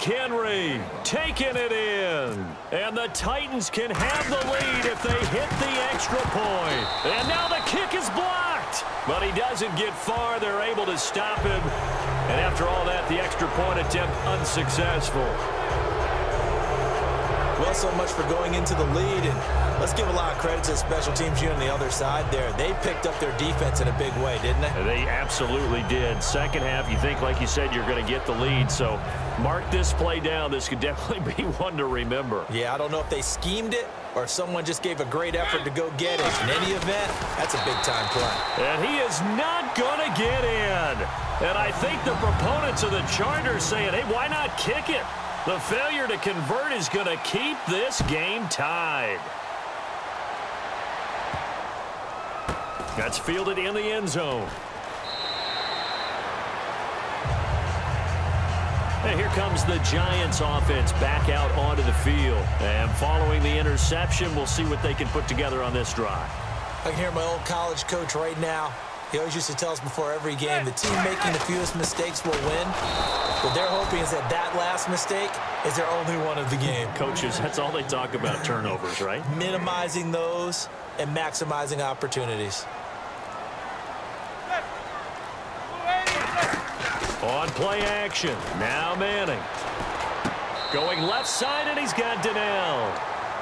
Henry taking it in. And the Titans can have the lead if they hit the extra point. And now the kick is blocked. But he doesn't get far. They're able to stop him. And after all that, the extra point attempt unsuccessful. Well, so much for going into the lead, and let's give a lot of credit to the special teams unit on the other side there. They picked up their defense in a big way, didn't they? They absolutely did. Second half, you think, like you said, you're going to get the lead. So mark this play down. This could definitely be one to remember. Yeah, I don't know if they schemed it or if someone just gave a great effort to go get it. In any event, that's a big-time play. And he is not going to get in. And I think the proponents of the Chargers saying, hey, why not kick it? The failure to convert is going to keep this game tied. That's fielded in the end zone. And here comes the Giants offense back out onto the field. And following the interception, we'll see what they can put together on this drive. I can hear my old college coach right now. He always used to tell us before every game, the team making the fewest mistakes will win. What they're hoping is that that last mistake is their only one of the game. Coaches, that's all they talk about, turnovers, right? Minimizing those and maximizing opportunities. On play action, now Manning. Going left side, and he's got Donnell.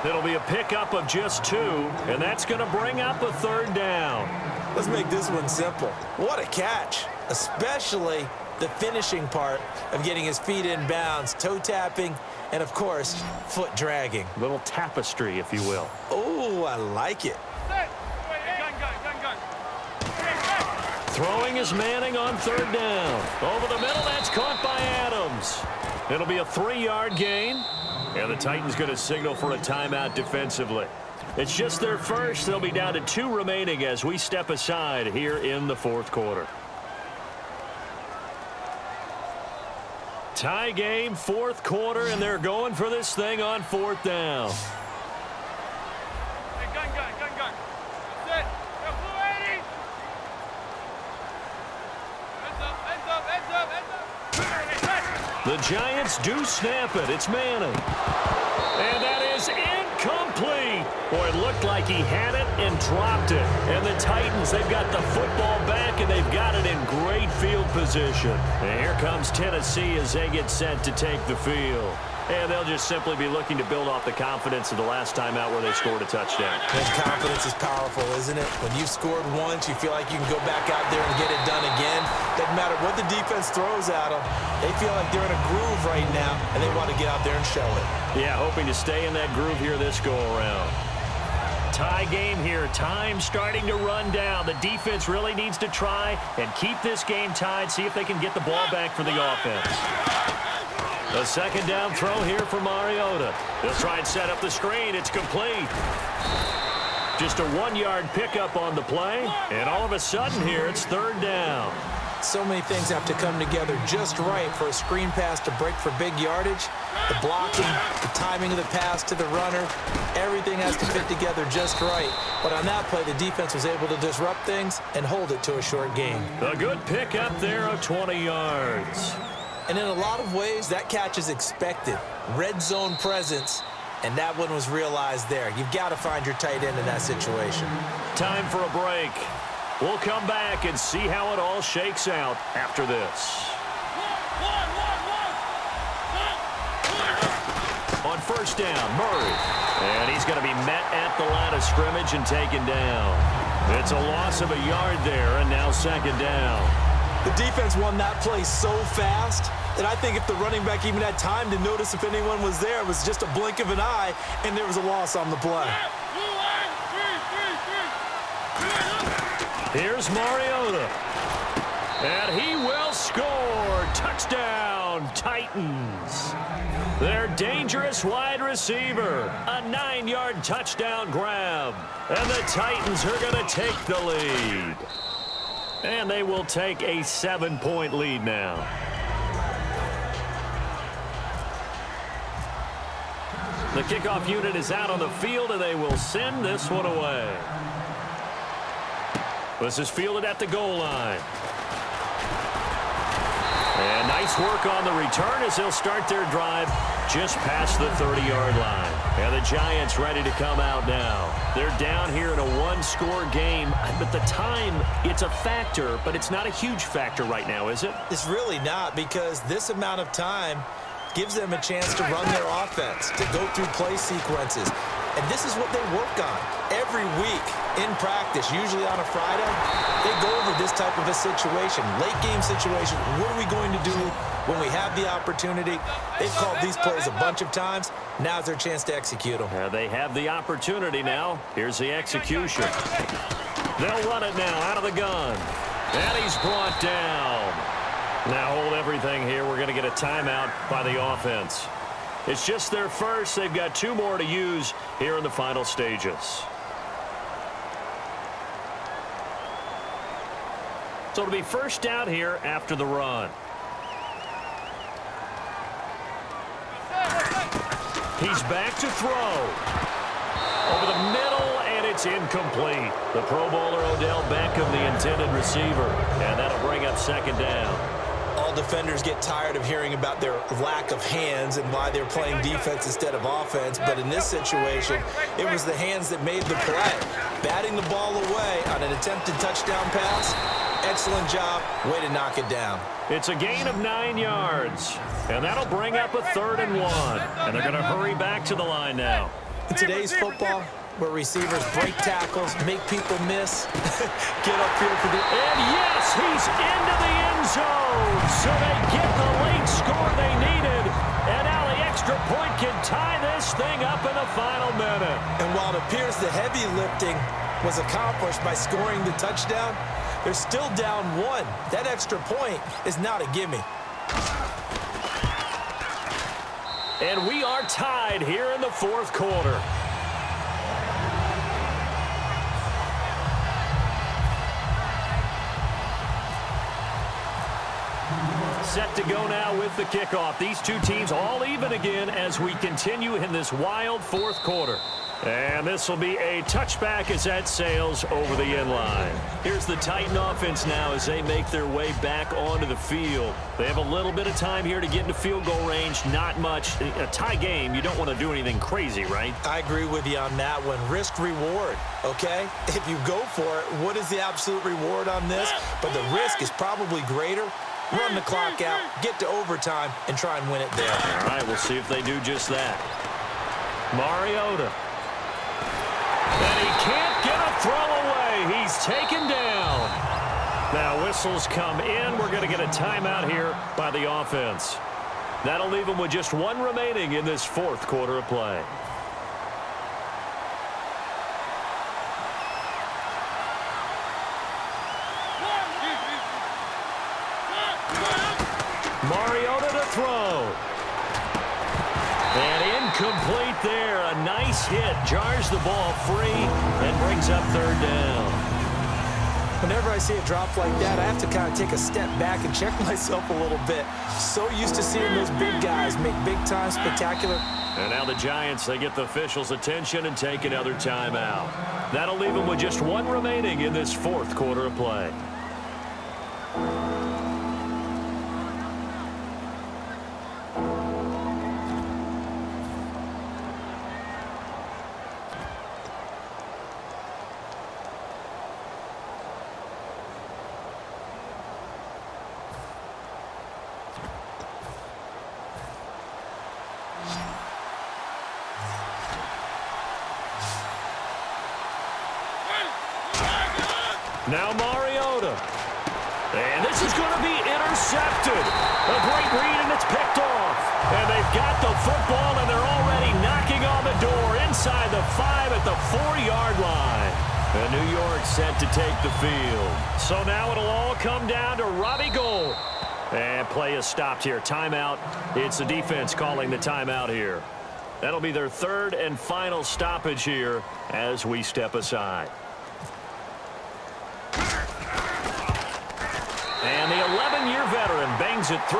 It'll be a pickup of just 2, and that's going to bring up a third down. Let's make this one simple. What a catch, especially the finishing part of getting his feet in bounds, toe tapping, and, of course, foot dragging. Little tapestry, if you will. Oh, I like it. Throwing is Manning on third down. Over the middle, that's caught by Adams. It'll be a 3-yard gain, and the Titans going to signal for a timeout defensively. It's just their first. They'll be down to 2 remaining as we step aside here in the fourth quarter. Tie game, fourth quarter, and they're going for this thing on 4th down. Hey, gun. That's it. Go, Blue 80. Heads up. The Giants do snap it. It's Manning. And that is incomplete. Boy, it looked like he had it and dropped it. And the Titans, they've got the football back, and they've got it in great field position. And here comes Tennessee as they get set to take the field. And they'll just simply be looking to build off the confidence of the last time out where they scored a touchdown. And confidence is powerful, isn't it? When you've scored once, you feel like you can go back out there and get it done again. Doesn't matter what the defense throws at them. They feel like they're in a groove right now, and they want to get out there and show it. Yeah, hoping to stay in that groove here this go-around. Tie game here. Time starting to run down. The defense really needs to try and keep this game tied, see if they can get the ball back for the offense. A second down throw here for Mariota. They'll try and set up the screen. It's complete. Just a 1-yard pickup on the play, and all of a sudden here it's 3rd down. So many things have to come together just right for a screen pass to break for big yardage. The blocking, the timing of the pass to the runner, everything has to fit together just right. But on that play, the defense was able to disrupt things and hold it to a short gain. A good pickup there of 20 yards. And in a lot of ways, that catch is expected. Red zone presence, and that one was realized there. You've got to find your tight end in that situation. Time for a break. We'll come back and see how it all shakes out after this. On 1st down, Murray. And he's going to be met at the line of scrimmage and taken down. It's a loss of a yard there, and now 2nd down. The defense won that play so fast that I think if the running back even had time to notice if anyone was there, it was just a blink of an eye, and there was a loss on the play. Here's Mariota. And he will score. Touchdown, Titans. Their dangerous wide receiver. A 9-yard touchdown grab. And the Titans are going to take the lead. And they will take a 7-point lead now. The kickoff unit is out on the field, and they will send this one away. This is fielded at the goal line. And nice work on the return as they'll start their drive just past the 30-yard line. And the Giants ready to come out now. They're down here in a one-score game, but the time, it's a factor, but it's not a huge factor right now, is it? It's really not, because this amount of time gives them a chance to run their offense, to go through play sequences. And this is what they work on every week in practice, usually on a Friday. They go over this type of a situation, late game situation. What are we going to do when we have the opportunity? They've called these plays a bunch of times. Now's their chance to execute them. They have the opportunity now. Here's the execution. They'll run it now out of the gun. And he's brought down. Now hold everything here. We're going to get a timeout by the offense. It's just their first. They've got 2 more to use here in the final stages. So it'll be first down here after the run. He's back to throw. Over the middle, and it's incomplete. The Pro Bowler Odell Beckham, the intended receiver. And that'll bring up second down. All defenders get tired of hearing about their lack of hands and why they're playing defense instead of offense. But in this situation, it was the hands that made the play. Batting the ball away on an attempted touchdown pass. Excellent job. Way to knock it down. It's a gain of 9 yards. And that'll bring up a 3rd and 1. And they're going to hurry back to the line now. In today's football, where receivers break tackles, make people miss, get upfield for the... And yes, he's into the end zone. So they get the late score they needed. And now the extra point can tie this thing up in the final minute. And while it appears the heavy lifting was accomplished by scoring the touchdown, they're still down 1. That extra point is not a gimme. And we are tied here in the 4th quarter. Set to go now with the kickoff. These two teams all even again as we continue in this wild 4th quarter. And this will be a touchback as that sails over the end line. Here's the Titan offense now as they make their way back onto the field. They have a little bit of time here to get into field goal range. Not much. A tie game, you don't want to do anything crazy, right? I agree with you on that one. Risk-reward, okay? If you go for it, what is the absolute reward on this? But the risk is probably greater. Run the clock out, get to overtime, and try and win it there. All right, we'll see if they do just that. Mariota. And he can't get a throw away. He's taken down. Now whistles come in. We're going to get a timeout here by the offense. That'll leave them with just 1 remaining in this 4th quarter of play. Mariota to throw. And incomplete there. A nice hit. Jars the ball free and brings up 3rd down. Whenever I see a drop like that, I have to kind of take a step back and check myself a little bit. So used to seeing those big guys make big-time spectacular. And now the Giants, they get the officials' attention and take another timeout. That'll leave them with just 1 remaining in this 4th quarter of play. Now Mariota. And this is going to be intercepted. A great read, and it's picked off. And they've got the football, and they're already knocking on the door inside the 5 at the 4-yard line. And New York set to take the field. So now it'll all come down to Robbie Gould. And play is stopped here. Timeout. It's the defense calling the timeout here. That'll be their 3rd and final stoppage here as we step aside. And the 11-year veteran bangs it through.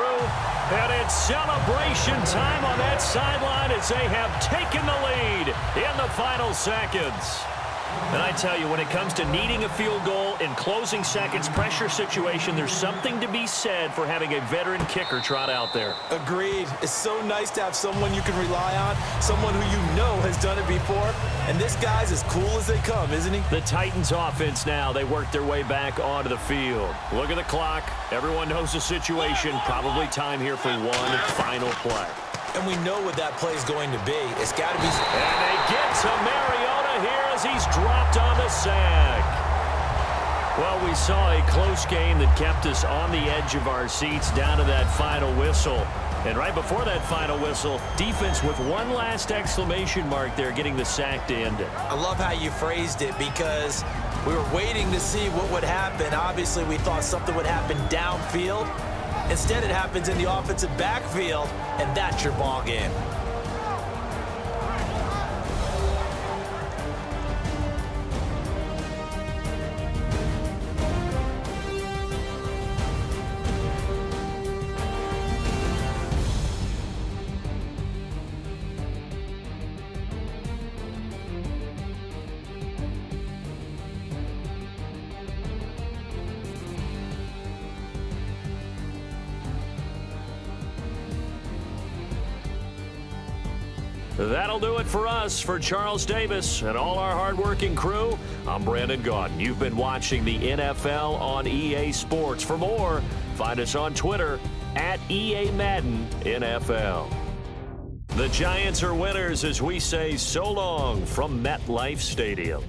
And it's celebration time on that sideline as they have taken the lead in the final seconds. And I tell you, when it comes to needing a field goal in closing seconds, pressure situation, there's something to be said for having a veteran kicker trot out there. Agreed. It's so nice to have someone you can rely on, someone who you know has done it before. And this guy's as cool as they come, isn't he? The Titans offense now, they work their way back onto the field. Look at the clock. Everyone knows the situation. Probably time here for one final play. And we know what that play is going to be. It's got to be... And they get to Mariota here as he's dropped on the sack. Well, we saw a close game that kept us on the edge of our seats down to that final whistle. And right before that final whistle, defense with one last exclamation mark there, getting the sack to end it. I love how you phrased it because we were waiting to see what would happen. Obviously, we thought something would happen downfield. Instead, it happens in the offensive backfield, and that's your ball game. That'll do it for us. For Charles Davis and all our hardworking crew, I'm Brandon Gaudin. You've been watching the NFL on EA Sports. For more, find us on Twitter at EA Madden NFL. The Giants are winners as we say so long from MetLife Stadium.